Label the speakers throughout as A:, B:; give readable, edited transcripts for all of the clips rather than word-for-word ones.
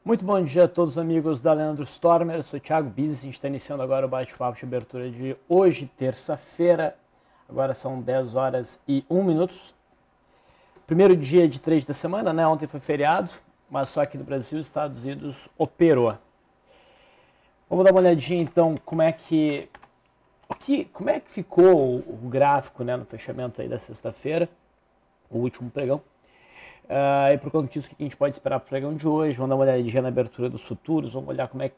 A: Muito bom dia a todos os amigos da Leandro Stormer, eu sou o Thiago Bizes, a gente está iniciando agora o bate-papo de abertura de hoje, terça-feira, agora são 10 horas e 1 minuto. Primeiro dia de trade da semana, né? Ontem foi feriado, mas só aqui no Brasil, Estados Unidos operou. Vamos dar uma olhadinha então como é que ficou o gráfico, né, no fechamento aí da sexta-feira, o último pregão. E por conta disso, o que a gente pode esperar para o pregão de hoje? Vamos dar uma olhadinha na abertura dos futuros, vamos olhar como é que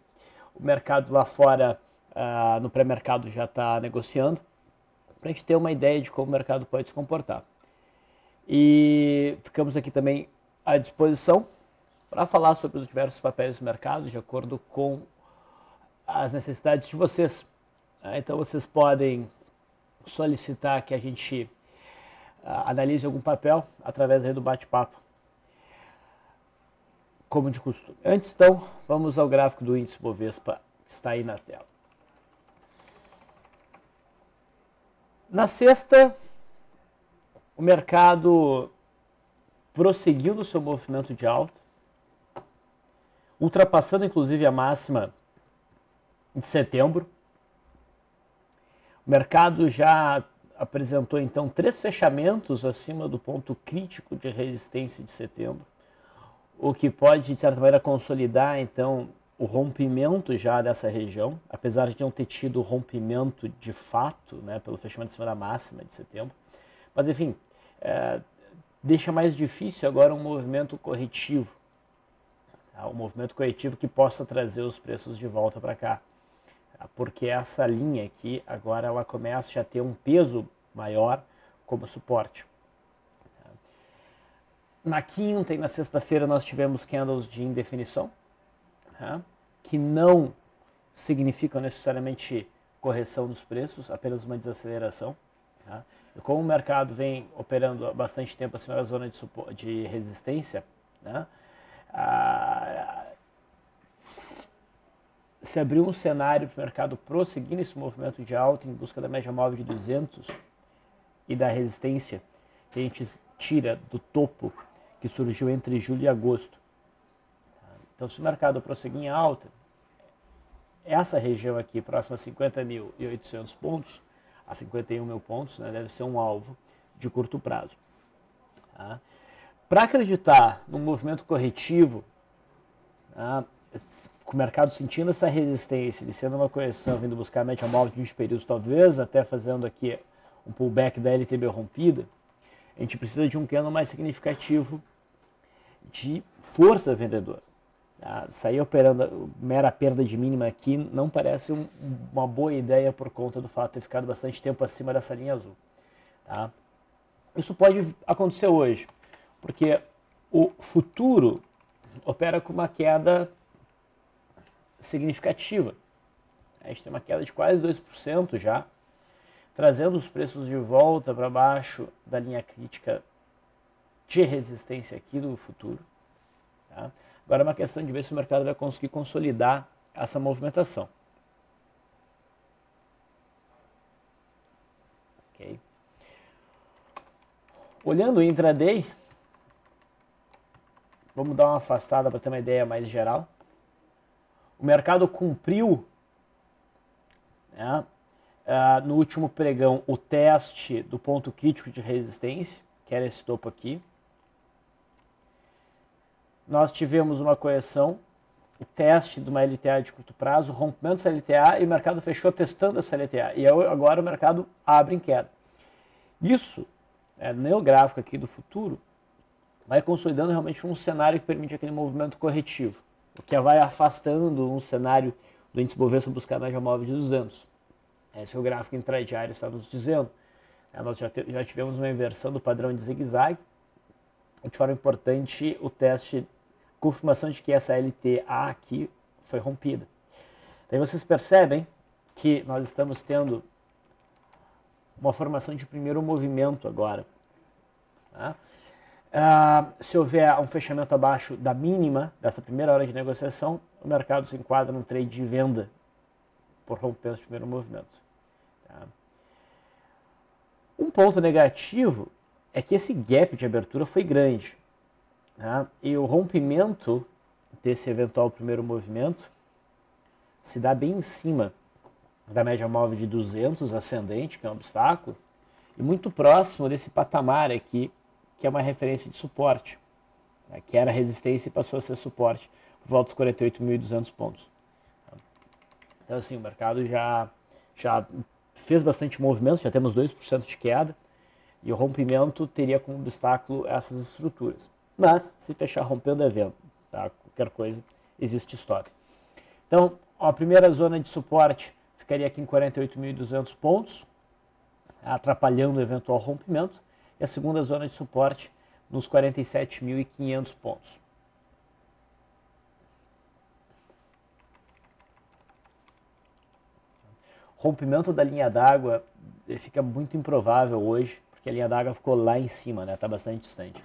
A: o mercado lá fora, no pré-mercado, já está negociando, para a gente ter uma ideia de como o mercado pode se comportar. E ficamos aqui também à disposição para falar sobre os diversos papéis do mercado, de acordo com as necessidades de vocês. Então vocês podem solicitar que a gente analise algum papel através aí do bate-papo, como de costume. Antes, então, vamos ao gráfico do índice Bovespa, que está aí na tela. Na sexta, o mercado prosseguiu no seu movimento de alta, ultrapassando inclusive a máxima de setembro. O mercado já apresentou então 3 fechamentos acima do ponto crítico de resistência de setembro, o que pode, de certa maneira, consolidar então o rompimento já dessa região, apesar de não ter tido rompimento de fato, né, pelo fechamento acima da máxima de setembro. Mas enfim, deixa mais difícil agora um movimento corretivo, um movimento corretivo que possa trazer os preços de volta para cá. Porque essa linha aqui, agora ela começa a ter um peso maior como suporte. Na quinta e na sexta-feira nós tivemos candles de indefinição, que não significam necessariamente correção dos preços, apenas uma desaceleração. E como o mercado vem operando há bastante tempo acima da zona de resistência, se abriu um cenário para o mercado prosseguir nesse movimento de alta em busca da média móvel de 200 e da resistência que a gente tira do topo que surgiu entre julho e agosto. Então, se o mercado prosseguir em alta, essa região aqui, próxima a 50.800 pontos, a 51 mil pontos, né, deve ser um alvo de curto prazo. Para acreditar num movimento corretivo, com o mercado sentindo essa resistência, iniciando uma correção, vindo buscar a média móvel de 20 períodos, talvez até fazendo aqui um pullback da LTB rompida, a gente precisa de um candle mais significativo de força vendedora. Sair operando mera perda de mínima aqui não parece uma boa ideia por conta do fato de ter ficado bastante tempo acima dessa linha azul. Isso pode acontecer hoje, porque o futuro opera com uma queda significativa. A gente tem uma queda de quase 2% já, trazendo os preços de volta para baixo da linha crítica de resistência aqui do futuro. Agora é uma questão de ver se o mercado vai conseguir consolidar essa movimentação. Okay. Olhando o intraday, vamos dar uma afastada para ter uma ideia mais geral. O mercado cumpriu, no último pregão, o teste do ponto crítico de resistência, que era esse topo aqui. Nós tivemos uma correção, o teste de uma LTA de curto prazo, o rompimento dessa LTA, e o mercado fechou testando essa LTA. E agora o mercado abre em queda. Isso, no gráfico aqui do futuro, vai consolidando realmente um cenário que permite aquele movimento corretivo, o que vai afastando um cenário do índice Bovespa buscar a média móvel de 200. Esse é o gráfico intradiário, está nos dizendo. Nós já tivemos uma inversão do padrão de zigue-zague. De forma importante, o teste, confirmação de que essa LTA aqui foi rompida. Daí vocês percebem que nós estamos tendo uma formação de primeiro movimento agora. Se houver um fechamento abaixo da mínima dessa primeira hora de negociação, o mercado se enquadra num trade de venda por rompimento de primeiro movimento. Um ponto negativo é que esse gap de abertura foi grande. E o rompimento desse eventual primeiro movimento se dá bem em cima da média móvel de 200 ascendente, que é um obstáculo, e muito próximo desse patamar aqui, que é uma referência de suporte, né, que era resistência e passou a ser suporte, por volta dos 48.200 pontos. Então, assim, o mercado já fez bastante movimento, já temos 2% de queda, e o rompimento teria como obstáculo essas estruturas. Mas, se fechar rompendo, é venda. Tá? Qualquer coisa, existe stop. Então, a primeira zona de suporte ficaria aqui em 48.200 pontos, atrapalhando o eventual rompimento, e a segunda zona de suporte nos 47.500 pontos. Rompimento da linha d'água fica muito improvável hoje, porque a linha d'água ficou lá em cima, né? Está bastante distante.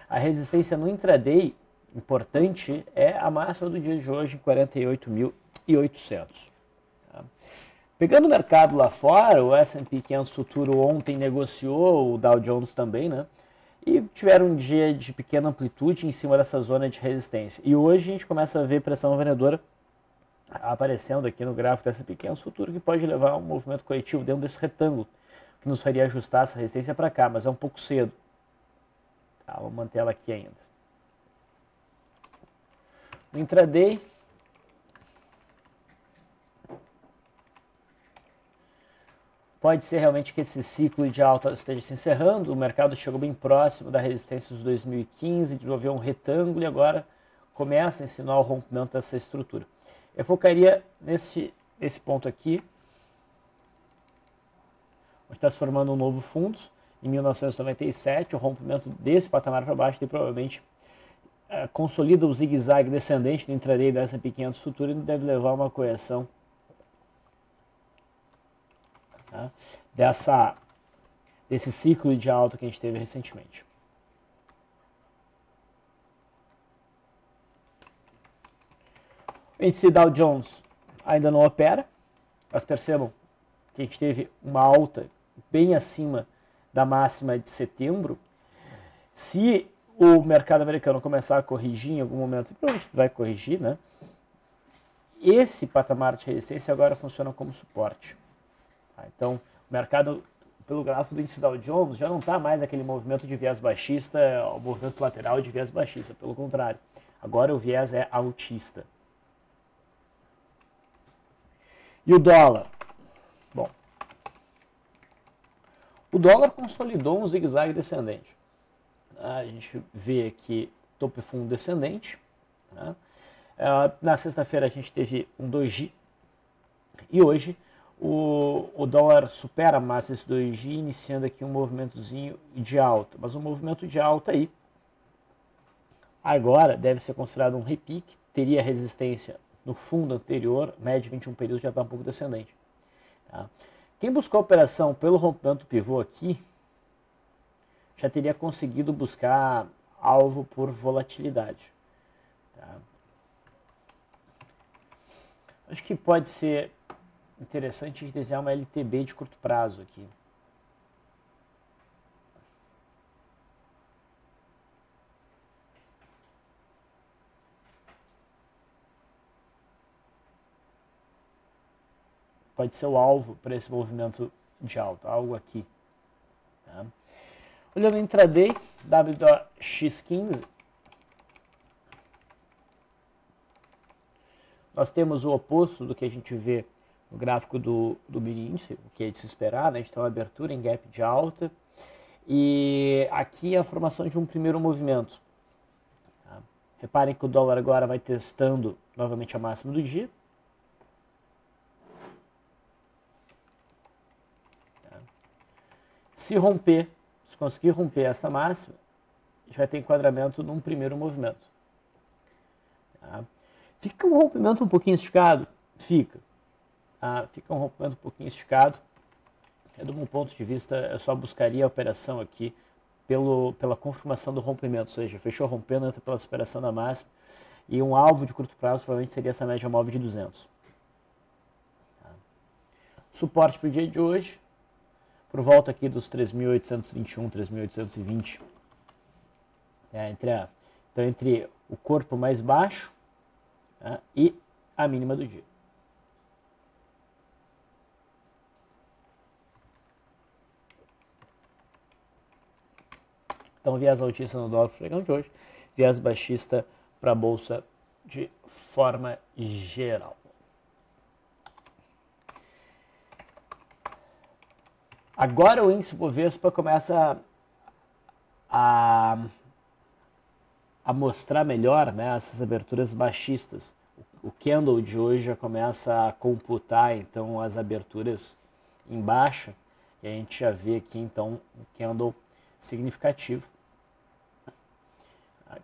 A: A resistência no intraday, importante, é a máxima do dia de hoje, em 48.800. Tá? Pegando o mercado lá fora, o S&P 500 futuro ontem negociou, o Dow Jones também, né? E tiveram um dia de pequena amplitude em cima dessa zona de resistência. E hoje a gente começa a ver pressão vendedora aparecendo aqui no gráfico do S&P 500 futuro, que pode levar a um movimento corretivo dentro desse retângulo, que nos faria ajustar essa resistência para cá, mas é um pouco cedo. Tá, vou manter ela aqui ainda. No intraday, pode ser realmente que esse ciclo de alta esteja se encerrando, o mercado chegou bem próximo da resistência dos 2015, desenvolveu um retângulo e agora começa a ensinar o rompimento dessa estrutura. Eu focaria nesse ponto aqui, onde está se formando um novo fundo, em 1997, o rompimento desse patamar para baixo, e provavelmente consolida o zigue-zague descendente do intraday do S&P 500 futuro e deve levar a uma correção, tá, desse ciclo de alta que a gente teve recentemente. O índice Dow Jones ainda não opera, mas percebam que a gente teve uma alta bem acima da máxima de setembro. Se o mercado americano começar a corrigir em algum momento, provavelmente vai corrigir, né? Esse patamar de resistência agora funciona como suporte. Tá? Então, o mercado, pelo gráfico do índice Dow Jones, já não está mais aquele movimento de viés baixista, o movimento lateral de viés baixista, pelo contrário. Agora o viés é altista. E o dólar? Bom, o dólar consolidou um zigue-zague descendente. A gente vê aqui topo e fundo descendente. Né? Na sexta-feira a gente teve um doji e hoje o dólar supera a massa desse doji, iniciando aqui um movimentozinho de alta. Mas um movimento de alta aí agora deve ser considerado um repique, teria resistência no fundo anterior, média de 21 períodos já está um pouco descendente. Tá? Quem buscou a operação pelo rompimento do pivô aqui, já teria conseguido buscar alvo por volatilidade. Tá? Acho que pode ser interessante a gente desenhar uma LTB de curto prazo aqui. Pode ser o alvo para esse movimento de alta, algo aqui. Tá? Olhando o intraday, WX15, nós temos o oposto do que a gente vê no gráfico do mini índice, o que é de se esperar, né? A gente tem uma abertura em gap de alta, e aqui é a formação de um primeiro movimento. Tá? Reparem que o dólar agora vai testando novamente a máxima do dia. Se conseguir romper esta máxima, a gente vai ter enquadramento num primeiro movimento. Tá? Fica um rompimento um pouquinho esticado? Fica. Fica um rompimento um pouquinho esticado. Do meu ponto de vista, eu só buscaria a operação aqui pela confirmação do rompimento, ou seja, fechou rompendo, entra pela superação da máxima, e um alvo de curto prazo provavelmente seria essa média móvel de 200. Tá? Suporte para o dia de hoje, por volta aqui dos 3.821, 3.820. Então, entre o corpo mais baixo tá? E a mínima do dia. Então, viés altista no dólar para o pregão de hoje, viés baixista para a bolsa de forma geral. Agora o índice Bovespa começa a mostrar melhor, né, essas aberturas baixistas. O candle de hoje já começa a computar então as aberturas em baixa e a gente já vê aqui então um candle significativo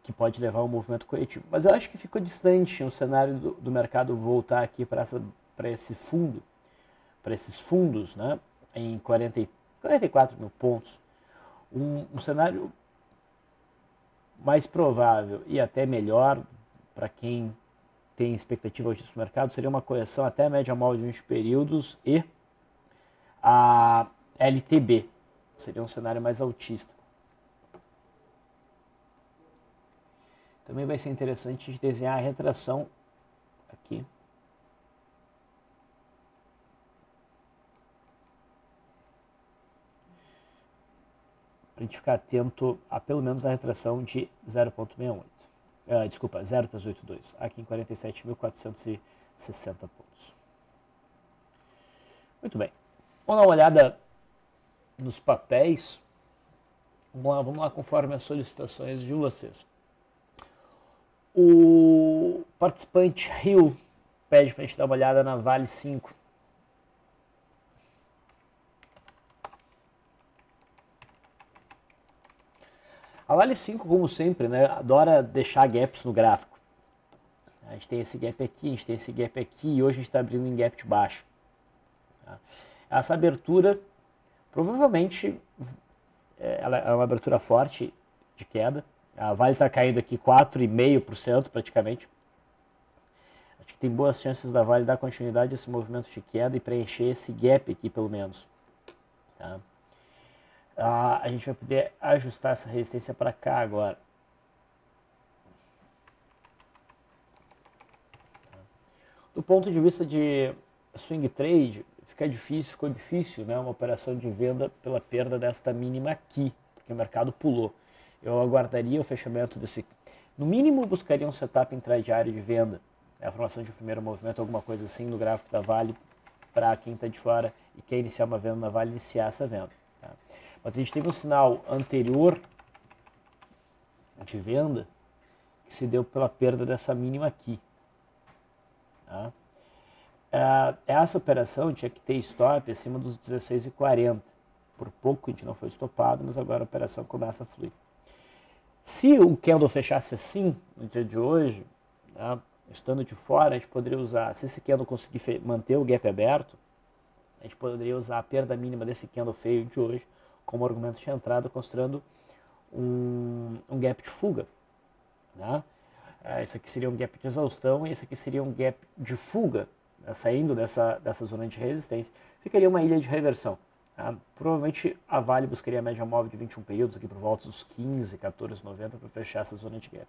A: que pode levar ao movimento corretivo. Mas eu acho que ficou distante o cenário do mercado voltar aqui para esse fundo, para esses fundos, né, em 44 mil pontos. Um cenário mais provável e até melhor para quem tem expectativa hoje do mercado seria uma correção até a média móvel de 20 períodos e a LTB. Seria um cenário mais altista. Também vai ser interessante de desenhar a retração aqui. Para a gente ficar atento a pelo menos a retração de 0,68. Desculpa, 0,382, aqui em 47.460 pontos. Muito bem. Vamos dar uma olhada nos papéis. Vamos lá conforme as solicitações de vocês. O participante Rio pede para a gente dar uma olhada na Vale 5. A Vale 5, como sempre, né, adora deixar gaps no gráfico. A gente tem esse gap aqui, a gente tem esse gap aqui e hoje a gente está abrindo em gap de baixo. Tá? Essa abertura, provavelmente, ela é uma abertura forte de queda. A Vale está caindo aqui 4,5% praticamente. Acho que tem boas chances da Vale dar continuidade a esse movimento de queda e preencher esse gap aqui pelo menos. Tá? A gente vai poder ajustar essa resistência para cá agora. Do ponto de vista de swing trade, ficou difícil, né, uma operação de venda pela perda desta mínima aqui, porque o mercado pulou. Eu aguardaria o fechamento desse... No mínimo, buscaria um setup intradiário de venda, a formação de um primeiro movimento, alguma coisa assim no gráfico da Vale, para quem está de fora e quer iniciar uma venda na Vale, iniciar essa venda. Tá? Mas a gente teve um sinal anterior de venda que se deu pela perda dessa mínima aqui. Tá? Essa operação tinha que ter stop acima dos 16,40. Por pouco a gente não foi estopado, mas agora a operação começa a fluir. Se o candle fechasse assim no dia de hoje, né, estando de fora, a gente poderia usar, se esse candle conseguir manter o gap aberto, a gente poderia usar a perda mínima desse candle feio de hoje como argumento de entrada, considerando um gap de fuga. Né? Isso aqui seria um gap de exaustão e esse aqui seria um gap de fuga, né, saindo dessa zona de resistência. Ficaria uma ilha de reversão. Provavelmente a Vale buscaria a média móvel de 21 períodos, aqui por volta dos 15, 14,90 para fechar essa zona de gap.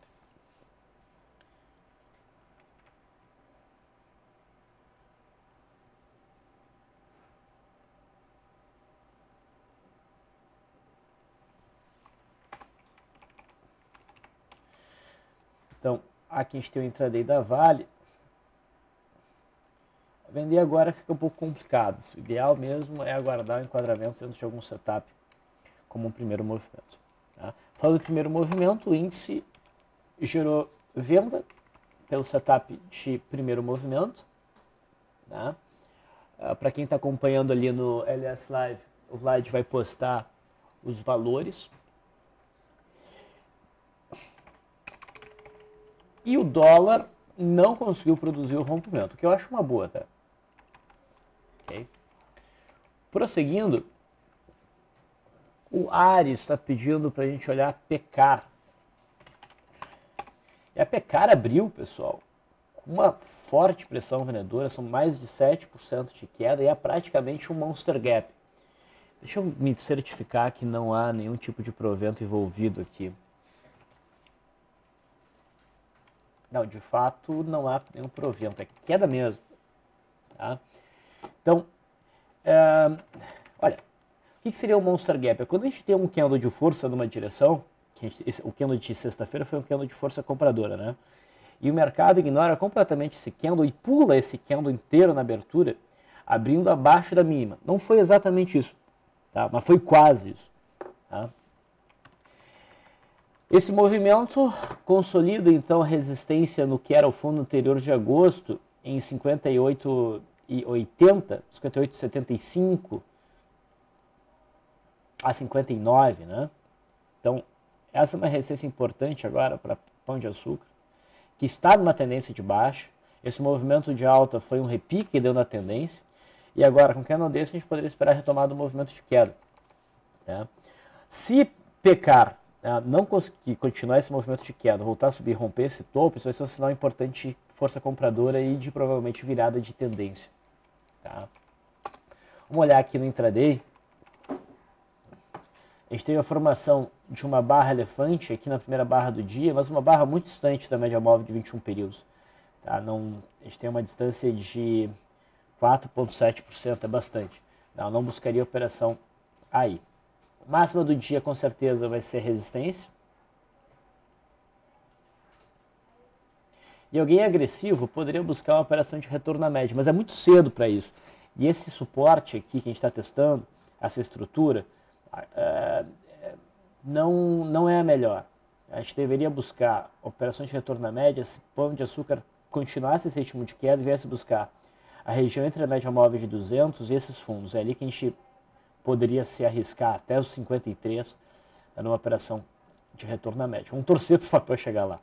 A: Então, aqui a gente tem o intraday da Vale. Vender agora fica um pouco complicado. O ideal mesmo é aguardar o enquadramento dentro de algum setup como um primeiro movimento. Tá? Falando do primeiro movimento, o índice gerou venda pelo setup de primeiro movimento. Tá? Para quem está acompanhando ali no LS Live, o Vlad vai postar os valores. E o dólar não conseguiu produzir o rompimento, o que eu acho uma boa, tá? Okay. Prosseguindo, o Ares está pedindo para a gente olhar a Pecar. E a Pecar abriu, pessoal, com uma forte pressão vendedora, são mais de 7% de queda e é praticamente um monster gap. Deixa eu me certificar que não há nenhum tipo de provento envolvido aqui. Não, de fato não há nenhum provento, é queda mesmo. Tá? Então, olha, o que seria o Monster Gap? É quando a gente tem um candle de força numa direção, o candle de sexta-feira foi um candle de força compradora, né? E o mercado ignora completamente esse candle e pula esse candle inteiro na abertura, abrindo abaixo da mínima. Não foi exatamente isso, tá? Mas foi quase isso. Tá? Esse movimento consolida então a resistência no que era o fundo anterior de agosto em 58,80, 58,75 a 59, né? Então, essa é uma resistência importante agora para Pão de Açúcar, que está numa tendência de baixa. Esse movimento de alta foi um repique dentro da tendência. E agora, com candle desse, a gente poderia esperar a retomada do movimento de queda. Né? Se pecar, não conseguir continuar esse movimento de queda, voltar a subir e romper esse topo, isso vai ser um sinal importante de força compradora e de provavelmente virada de tendência. Tá? Vamos olhar aqui no intraday. A gente teve a formação de uma barra elefante aqui na primeira barra do dia, mas uma barra muito distante da média móvel de 21 períodos. Tá? Não, a gente tem uma distância de 4,7%, é bastante. Não buscaria operação aí. Máxima do dia com certeza vai ser resistência. E alguém agressivo poderia buscar uma operação de retorno à média, mas é muito cedo para isso. E esse suporte aqui que a gente está testando, essa estrutura, não é a melhor. A gente deveria buscar operações de retorno à média se Pão de Açúcar continuasse esse ritmo de queda e viesse buscar a região entre a média móvel de 200 e esses fundos. É ali que a gente poderia se arriscar até os 53 numa operação de retorno à média. Vamos torcer para o papel chegar lá.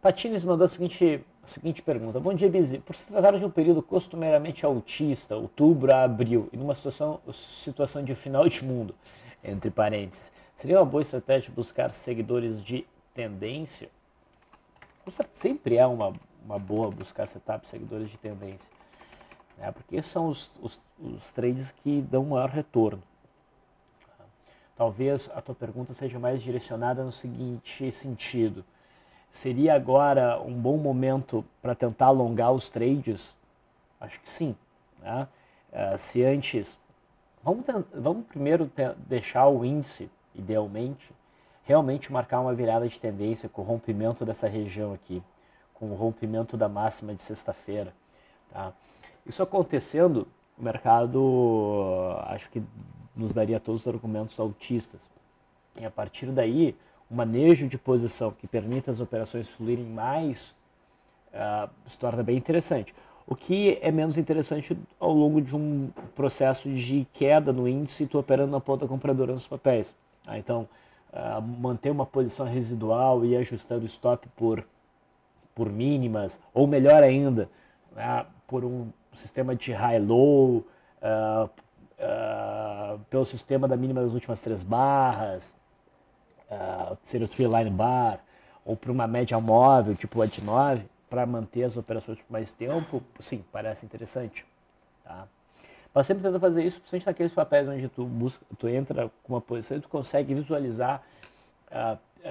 A: Patines mandou a seguinte pergunta. Bom dia, Bizi. Por se tratar de um período costumeiramente altista, outubro a abril, e numa situação de final de mundo, entre parênteses, seria uma boa estratégia buscar seguidores de tendência? Sempre é uma boa buscar setup seguidores de tendência, né? Porque esses são os trades que dão maior retorno. Talvez a tua pergunta seja mais direcionada no seguinte sentido. Seria agora um bom momento para tentar alongar os trades? Acho que sim. Né? Se antes... Vamos primeiro deixar o índice, idealmente, realmente marcar uma virada de tendência com o rompimento dessa região aqui, com o rompimento da máxima de sexta-feira. Tá? Isso acontecendo, o mercado acho que nos daria todos os argumentos altistas. E a partir daí, um manejo de posição que permita as operações fluírem mais se torna bem interessante. O que é menos interessante ao longo de um processo de queda no índice e tu operando na ponta compradora nos papéis. Então, manter uma posição residual e ir ajustando o stop por mínimas, ou melhor ainda, por um sistema de high-low, pelo sistema da mínima das últimas 3 barras, seria o Tree Line Bar, ou para uma média móvel, tipo a de 9, para manter as operações por mais tempo, sim, parece interessante. Tá? Mas sempre tenta fazer isso, principalmente naqueles papéis onde tu entra com uma posição e tu consegue visualizar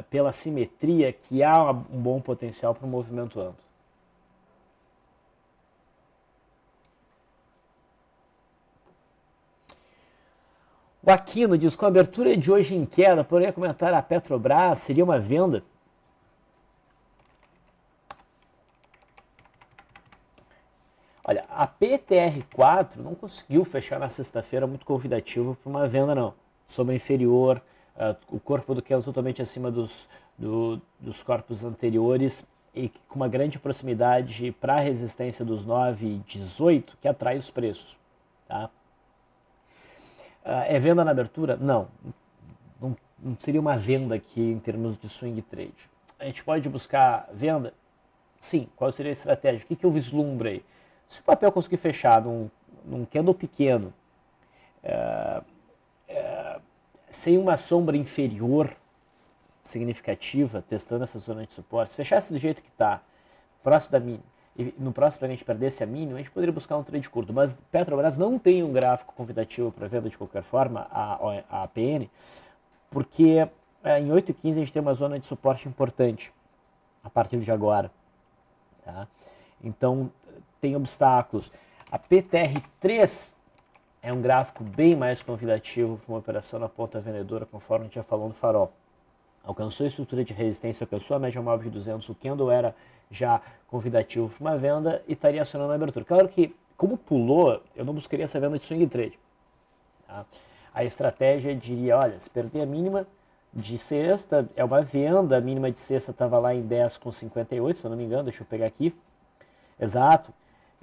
A: pela simetria que há um bom potencial para um movimento amplo. O Aquino diz, com a abertura de hoje em queda, poderia comentar a Petrobras, seria uma venda? Olha, a PTR4 não conseguiu fechar na sexta-feira muito convidativo para uma venda não. Sombra inferior, o corpo do candle totalmente acima dos corpos anteriores e com uma grande proximidade para a resistência dos 9,18 que atrai os preços. Tá? É venda na abertura? Não seria uma venda aqui em termos de swing trade. A gente pode buscar venda? Sim. Qual seria a estratégia? O que eu vislumbro aí? Se o papel conseguir fechar num candle pequeno, sem uma sombra inferior significativa, testando essa zona de suporte, se fechasse do jeito que está, próximo da mínima, e no próximo a gente perdesse a mínima, a gente poderia buscar um trade curto. Mas Petrobras não tem um gráfico convidativo para venda de qualquer forma, a APN, porque em 8,15 a gente tem uma zona de suporte importante a partir de agora. Tá? Então, tem obstáculos. A PTR3 é um gráfico bem mais convidativo para uma operação na ponta vendedora, conforme a gente já falou no farol. Alcançou a estrutura de resistência, alcançou a média móvel de 200, o candle era já convidativo para uma venda e estaria acionando a abertura. Claro que, como pulou, eu não buscaria essa venda de swing trade. Tá? A estratégia diria, olha, se perder a mínima de sexta, é uma venda, a mínima de sexta estava lá em 10,58, se eu não me engano, deixa eu pegar aqui. Exato.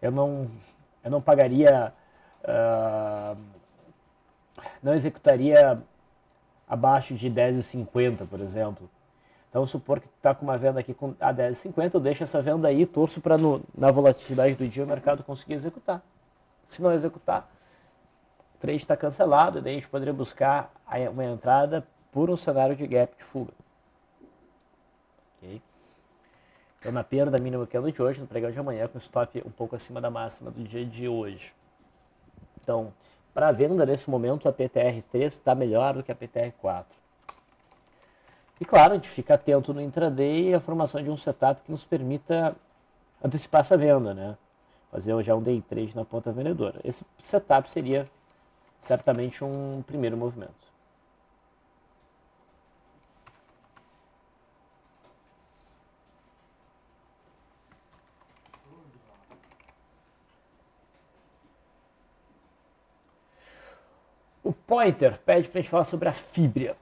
A: Eu não pagaria, não executaria abaixo de 10,50, por exemplo. Então, supor que está com uma venda aqui a 10,50, eu deixo essa venda aí, torço para na volatilidade do dia o mercado conseguir executar. Se não executar, o trade está cancelado, e daí a gente poderia buscar uma entrada por um cenário de gap de fuga. Okay? Então, na perda mínima que é no de hoje, no pregão de amanhã, com stop um pouco acima da máxima do dia de hoje. Então, para venda nesse momento, a PTR3 está melhor do que a PTR4. E claro, a gente fica atento no intraday e a formação de um setup que nos permita antecipar essa venda, né? Fazer já um day trade na ponta vendedora. Esse setup seria certamente um primeiro movimento. O Pointer pede para a gente falar sobre a Fibria.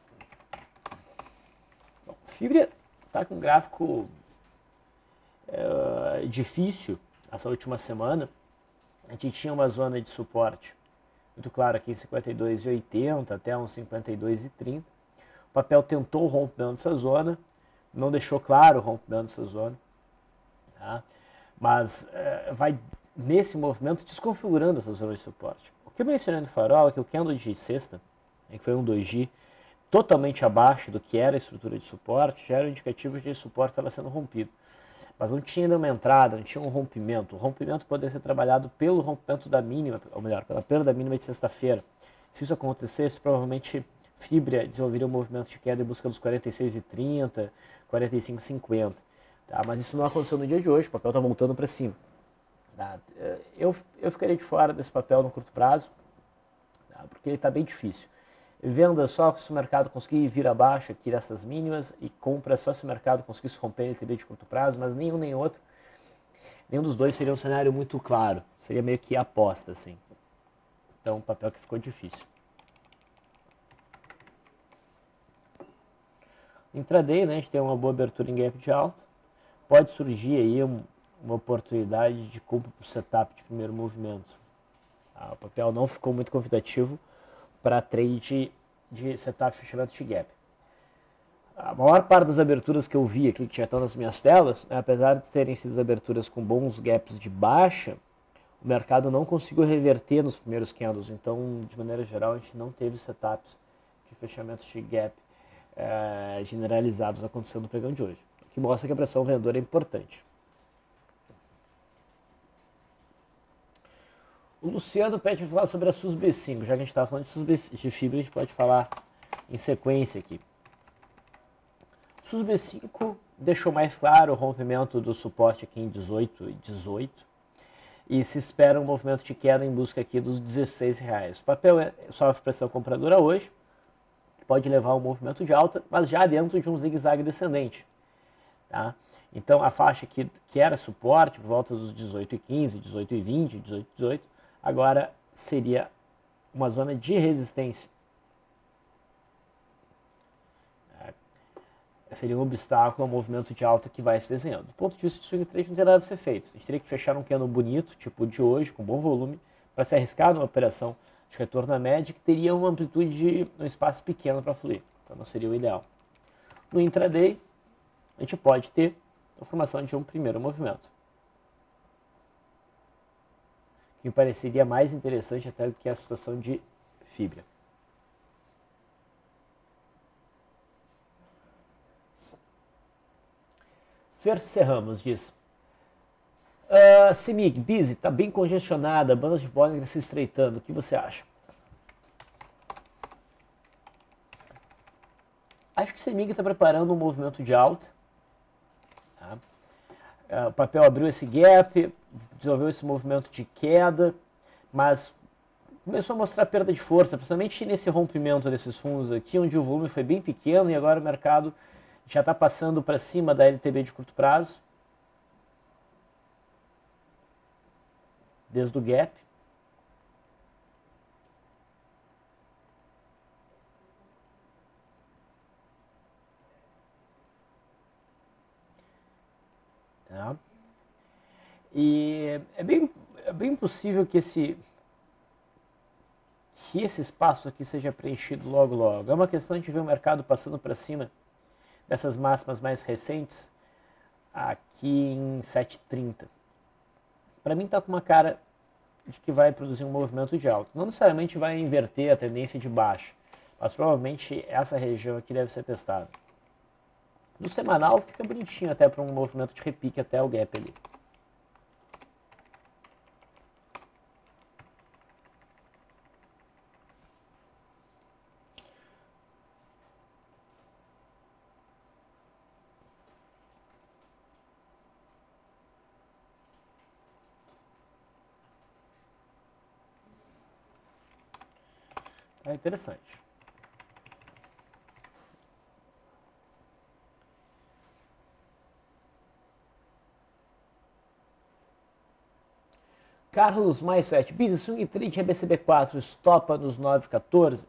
A: Bom, a Fibria está com um gráfico difícil essa última semana. A gente tinha uma zona de suporte muito claro aqui em 52,80 até uns 52,30. O papel tentou o rompimento dessa zona, não deixou claro o rompimento dessa zona, tá? Mas vai nesse movimento desconfigurando essa zona de suporte. O que eu mencionei no farol é que o candle de sexta, que foi um 2G, totalmente abaixo do que era a estrutura de suporte, já era um indicativo de que esse suporte estava sendo rompido. Mas não tinha ainda uma entrada, não tinha um rompimento. O rompimento poderia ser trabalhado pelo rompimento da mínima, ou melhor, pela perda da mínima de sexta-feira. Se isso acontecesse, provavelmente Fibria desenvolveria um movimento de queda em busca dos 46,30, 45,50. Tá? Mas isso não aconteceu no dia de hoje, o papel está voltando para cima. Tá? Eu ficaria de fora desse papel no curto prazo, tá? Porque ele está bem difícil. Venda só se o mercado conseguir vir abaixo aqui dessas mínimas e compra só se o mercado conseguir se romper LTB de curto prazo, mas nenhum nem outro, nenhum dos dois seria um cenário muito claro, seria meio que aposta assim. Então, um papel que ficou difícil. Intraday, né, a gente tem uma boa abertura em gap de alta, pode surgir aí uma oportunidade de compra para o setup de primeiro movimento. O papel não ficou muito convidativo para trade de setup fechamento de gap. A maior parte das aberturas que eu vi aqui, que já estão nas minhas telas, né, apesar de terem sido aberturas com bons gaps de baixa, o mercado não conseguiu reverter nos primeiros candles. Então, de maneira geral, a gente não teve setups de fechamentos de gap generalizados acontecendo no pregão de hoje, o que mostra que a pressão vendedora é importante. O Luciano pede para falar sobre a SUSB5, já que a gente estava falando de fibra, a gente pode falar em sequência aqui. SUSB5 deixou mais claro o rompimento do suporte aqui em 18,18 e se espera um movimento de queda em busca aqui dos R$16. O papel sofre pressão compradora hoje, que pode levar a um movimento de alta, mas já dentro de um zigue-zague descendente. Tá? Então a faixa aqui, que era suporte, por volta dos 18,15, 18,20, 18,18, agora seria uma zona de resistência. Seria um obstáculo ao movimento de alta que vai se desenhando. Do ponto de vista de swing trade, não tem nada a ser feito. A gente teria que fechar um candle bonito, tipo o de hoje, com bom volume, para se arriscar numa operação de retorno à média que teria uma amplitude de um espaço pequeno para fluir. Então não seria o ideal. No intraday, a gente pode ter a formação de um primeiro movimento, que me pareceria mais interessante até do que a situação de fibra. Fer Serramos diz: CEMIG, Busy, está bem congestionada, bandas de Bollinger se estreitando, o que você acha? Acho que o CEMIG está preparando um movimento de alta. Tá? O papel abriu esse gap, desenvolveu esse movimento de queda, mas começou a mostrar perda de força, principalmente nesse rompimento desses fundos aqui, onde o volume foi bem pequeno e agora o mercado já está passando para cima da LTB de curto prazo, desde o gap. Tá? E é bem possível que esse espaço aqui seja preenchido logo logo. É uma questão de ver o mercado passando para cima dessas máximas mais recentes aqui em 7,30. Para mim está com uma cara de que vai produzir um movimento de alta. Não necessariamente vai inverter a tendência de baixa, mas provavelmente essa região aqui deve ser testada. No semanal fica bonitinho até para um movimento de repique até o gap ali. É interessante. Carlos mais 7. Busy Swing Trade BCB4 estopa nos 9,14.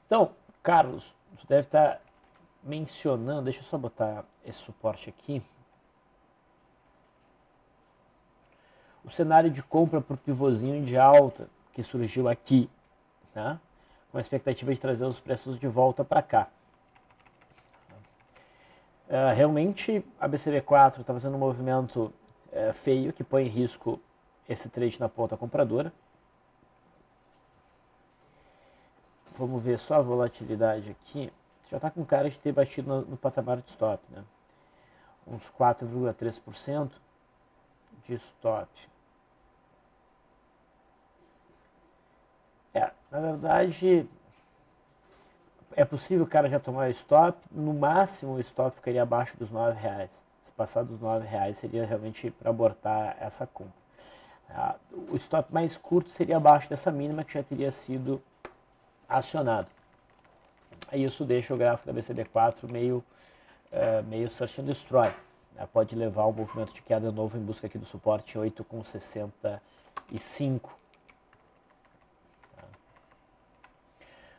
A: Então, Carlos, você deve estar mencionando, deixa eu só botar esse suporte aqui. O cenário de compra para o pivôzinho de alta que surgiu aqui, tá? Com a expectativa de trazer os preços de volta para cá. Realmente a BCB4 está fazendo um movimento feio que põe em risco esse trade na ponta compradora. Vamos ver só a volatilidade aqui. Já está com cara de ter batido no patamar de stop, né? Uns 4,3% de stop. Na verdade, é possível o cara já tomar o stop. No máximo o stop ficaria abaixo dos R$9. Se passar dos R$9 seria realmente para abortar essa compra. O stop mais curto seria abaixo dessa mínima que já teria sido acionado. Isso deixa o gráfico da BCB4 meio search and destroy. Pode levar ao movimento de queda novo em busca aqui do suporte 8,65.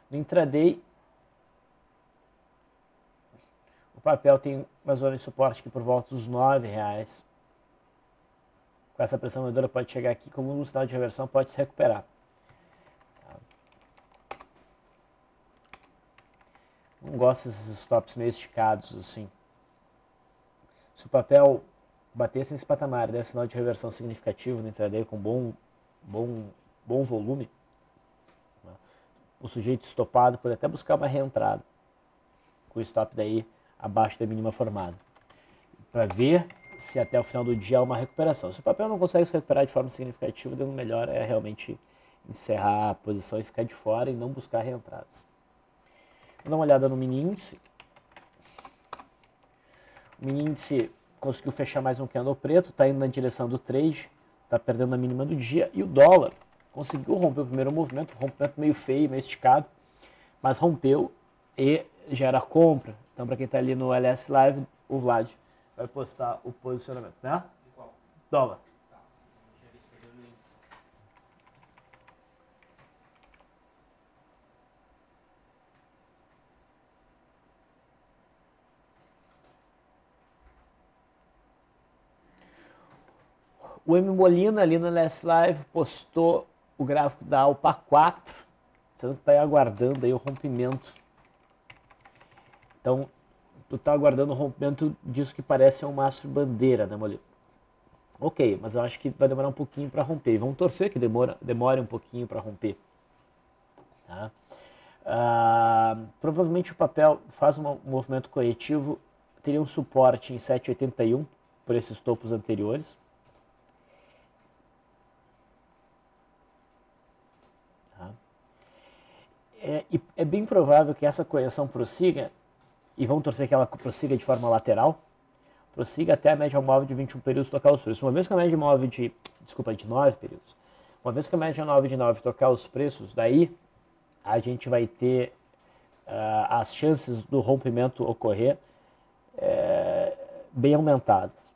A: No intraday, o papel tem uma zona de suporte aqui por volta dos R$9. Com essa pressão vendedora pode chegar aqui, como um sinal de reversão pode se recuperar. Não gosto desses stops meio esticados assim. Se o papel batesse nesse patamar, desse sinal de reversão significativo no intraday com bom volume, o sujeito estopado pode até buscar uma reentrada com o stop daí abaixo da mínima formada, para ver se até o final do dia há uma recuperação. Se o papel não consegue se recuperar de forma significativa, o melhor é realmente encerrar a posição e ficar de fora e não buscar reentradas. Vou dar uma olhada no mini índice. O mini índice conseguiu fechar mais um candle preto, está indo na direção do trade, está perdendo a mínima do dia, e o dólar conseguiu romper o primeiro movimento, um rompimento meio feio, meio esticado, mas rompeu e gera compra. Então, para quem está ali no LS Live, o Vlad vai postar o posicionamento, né? De qual? Dólar. Tá. O M. Molina ali no LS Live postou o gráfico da Alpa 4, sendo que está aguardando aí o rompimento. Então, tu está aguardando o rompimento disso que parece um mastro bandeira, né, Molina? Ok, mas eu acho que vai demorar um pouquinho para romper. Vamos torcer que demore um pouquinho para romper. Tá? Provavelmente o papel faz um movimento corretivo, teria um suporte em 7,81 por esses topos anteriores. Tá? É bem provável que essa correção prossiga, e vamos torcer que ela prossiga de forma lateral, prossiga até a média móvel de 21 períodos tocar os preços. Uma vez que a média móvel de 9 períodos, uma vez que a média 9 de 9 tocar os preços, daí a gente vai ter as chances do rompimento ocorrer bem aumentadas.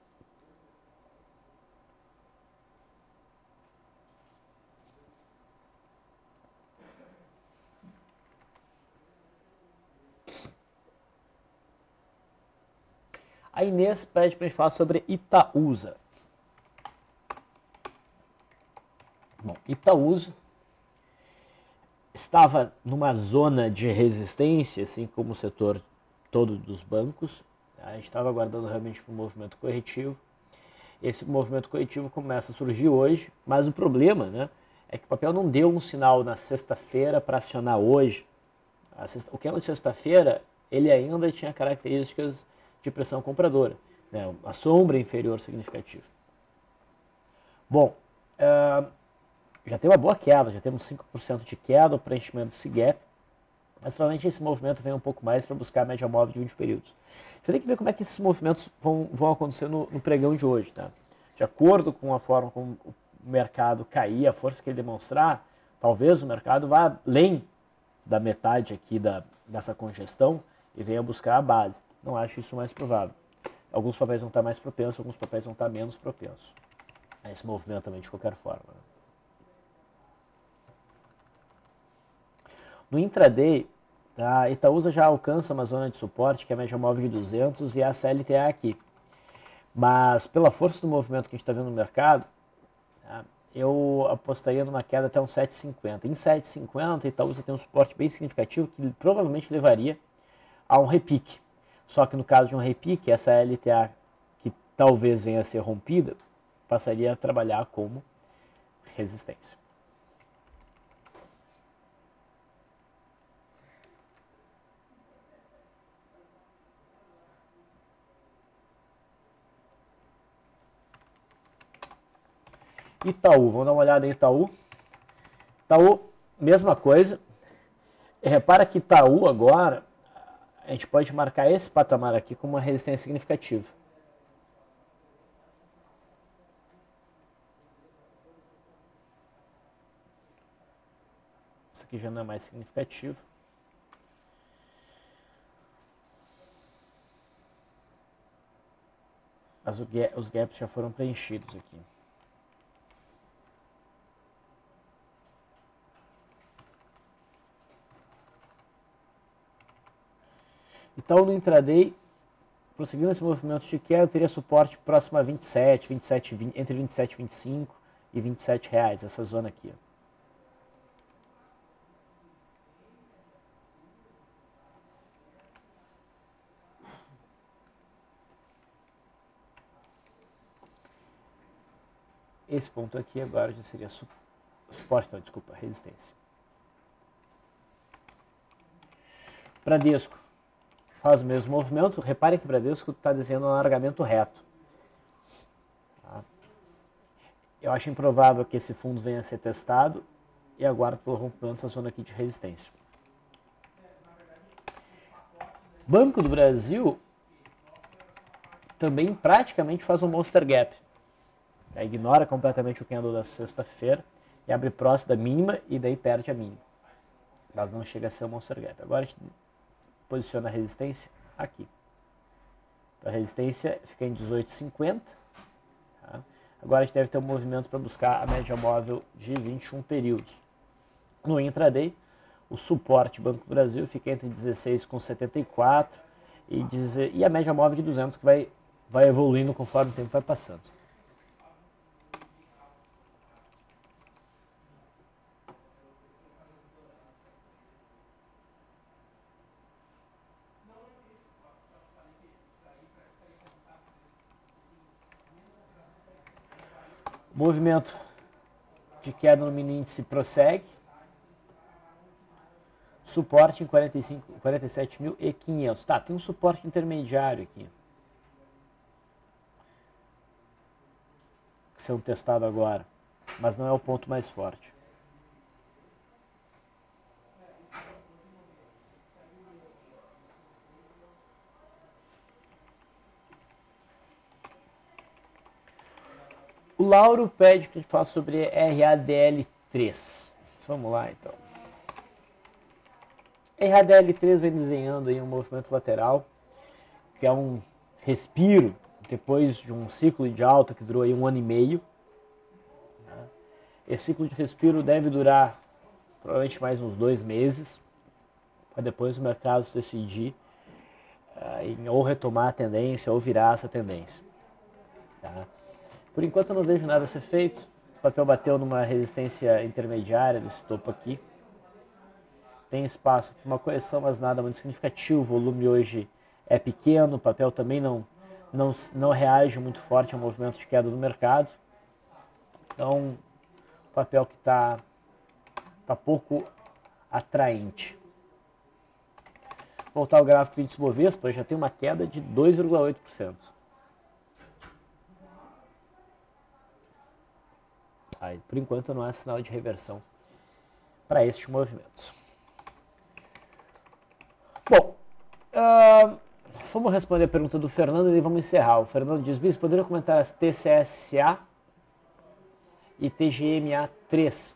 A: A Inês pede para a gente falar sobre Itaúsa. Bom, Itaúsa estava numa zona de resistência, assim como o setor todo dos bancos. A gente estava aguardando realmente para um movimento corretivo. Esse movimento corretivo começa a surgir hoje, mas o problema, né, é que o papel não deu um sinal na sexta-feira para acionar hoje. O candle de sexta-feira, ele ainda tinha características de pressão compradora, né, a sombra inferior significativa. Bom, já tem uma boa queda, já temos 5% de queda, o preenchimento desse gap, mas provavelmente esse movimento vem um pouco mais para buscar a média móvel de 20 períodos. Você tem que ver como é que esses movimentos vão acontecer no pregão de hoje. Tá? De acordo com a forma como o mercado cair, a força que ele demonstrar, talvez o mercado vá além da metade aqui dessa congestão e venha buscar a base. Não acho isso mais provável. Alguns papéis vão estar mais propensos, alguns papéis vão estar menos propensos a esse movimento também, de qualquer forma. No intraday, a Itaúsa já alcança uma zona de suporte, que é a média móvel de 200 e a CLTA aqui. Mas pela força do movimento que a gente está vendo no mercado, eu apostaria numa queda até uns 7,50. Em 7,50, a Itaúsa tem um suporte bem significativo que provavelmente levaria a um repique. Só que no caso de um repique, essa LTA que talvez venha a ser rompida, passaria a trabalhar como resistência. Itaú, vamos dar uma olhada em Itaú. Itaú, mesma coisa. Repara que Itaú agora, a gente pode marcar esse patamar aqui como uma resistência significativa. Isso aqui já não é mais significativo. Mas os gaps já foram preenchidos aqui. Então, no intraday, prosseguindo esse movimento de queda, teria suporte próximo a 27, 27, 20, entre 27 e 25 e 27 reais, essa zona aqui. Esse ponto aqui agora já seria suporte, não, desculpa, resistência. Bradesco faz o mesmo movimento. Reparem que o Bradesco está desenhando um alargamento reto. Tá? Eu acho improvável que esse fundo venha a ser testado e aguardo pelo rompimento dessa zona aqui de resistência. Banco do Brasil também praticamente faz um monster gap. Ignora completamente o candle da sexta-feira e abre próximo da mínima e daí perde a mínima. Mas não chega a ser um monster gap. Agora a gente posiciona a resistência aqui. Então, a resistência fica em 18,50. Tá? Agora a gente deve ter um movimento para buscar a média móvel de 21 períodos. No intraday, o suporte Banco do Brasil fica entre 16,74 e a média móvel de 200 que vai evoluindo conforme o tempo vai passando. O movimento de queda no mini índice prossegue. Suporte em 47.500. Tá, tem um suporte intermediário aqui. Que são testado agora, mas não é o ponto mais forte. O Lauro pede para a gente falar sobre RADL3. Vamos lá, então. RADL3 vem desenhando aí um movimento lateral, que é um respiro depois de um ciclo de alta que durou aí 1 ano e meio. Esse ciclo de respiro deve durar provavelmente mais uns 2 meses, para depois o mercado se decidir em ou retomar a tendência ou virar essa tendência. Tá? Por enquanto eu não vejo nada a ser feito. O papel bateu numa resistência intermediária desse topo aqui. Tem espaço para uma correção, mas nada muito significativo. O volume hoje é pequeno, o papel também não reage muito forte ao movimento de queda do mercado. Então, o papel que está pouco atraente. Voltar ao gráfico do índice Bovespa, já tem uma queda de 2,8%. Aí, por enquanto não há sinal de reversão para estes movimentos. Bom, vamos responder a pergunta do Fernando e vamos encerrar. O Fernando diz: Bis, poderia comentar as TCSA e TGMA3?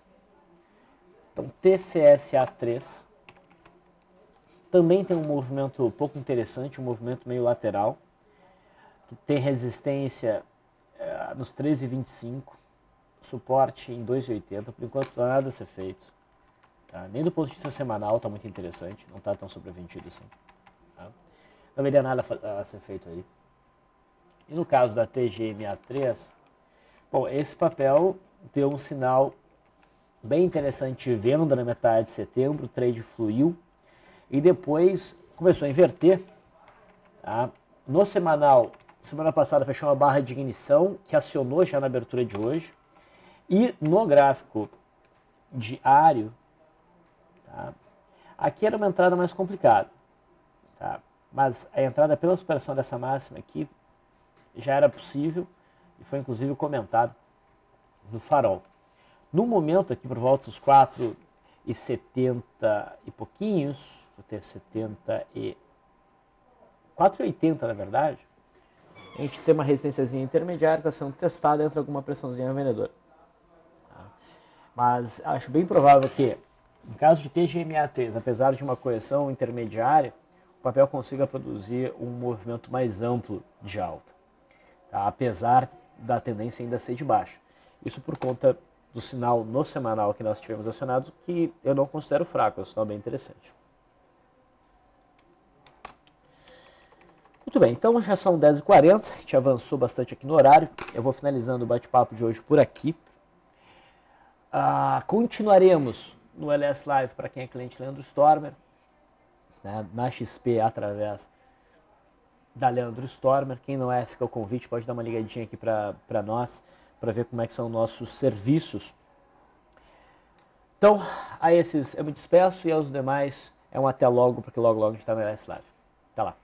A: Então, TCSA3 também tem um movimento pouco interessante, um movimento meio lateral, que tem resistência nos 13,25, suporte em 2,80, por enquanto não há nada a ser feito. Tá? Nem do ponto de vista semanal está muito interessante, não está tão sobrevendido assim. Tá? Não haveria nada a ser feito aí. E no caso da TGMA3, bom, esse papel deu um sinal bem interessante de venda na metade de setembro, o trade fluiu e depois começou a inverter. Tá? No semanal, semana passada fechou uma barra de ignição que acionou já na abertura de hoje. E no gráfico diário, tá? Aqui era uma entrada mais complicada, tá? Mas a entrada pela superação dessa máxima aqui já era possível e foi inclusive comentado no farol. No momento aqui, por volta dos 4,70 e pouquinhos, vou ter 4,80 na verdade, a gente tem uma resistênciazinha intermediária que está sendo testada, entra alguma pressãozinha vendedora. Mas acho bem provável que, no caso de TGMA3, apesar de uma correção intermediária, o papel consiga produzir um movimento mais amplo de alta, tá? Apesar da tendência ainda ser de baixa. Isso por conta do sinal no semanal que nós tivemos acionado, que eu não considero fraco, é um sinal bem interessante. Muito bem, então já são 10h40, a gente avançou bastante aqui no horário. Eu vou finalizando o bate-papo de hoje por aqui. Continuaremos no LS Live para quem é cliente Leandro Stormer, né, na XP através da Leandro Stormer. Quem não é, fica o convite, pode dar uma ligadinha aqui para nós, para ver como é que são nossos serviços. Então, a esses eu me despeço e aos demais é um até logo, porque logo logo a gente está no LS Live. Até lá.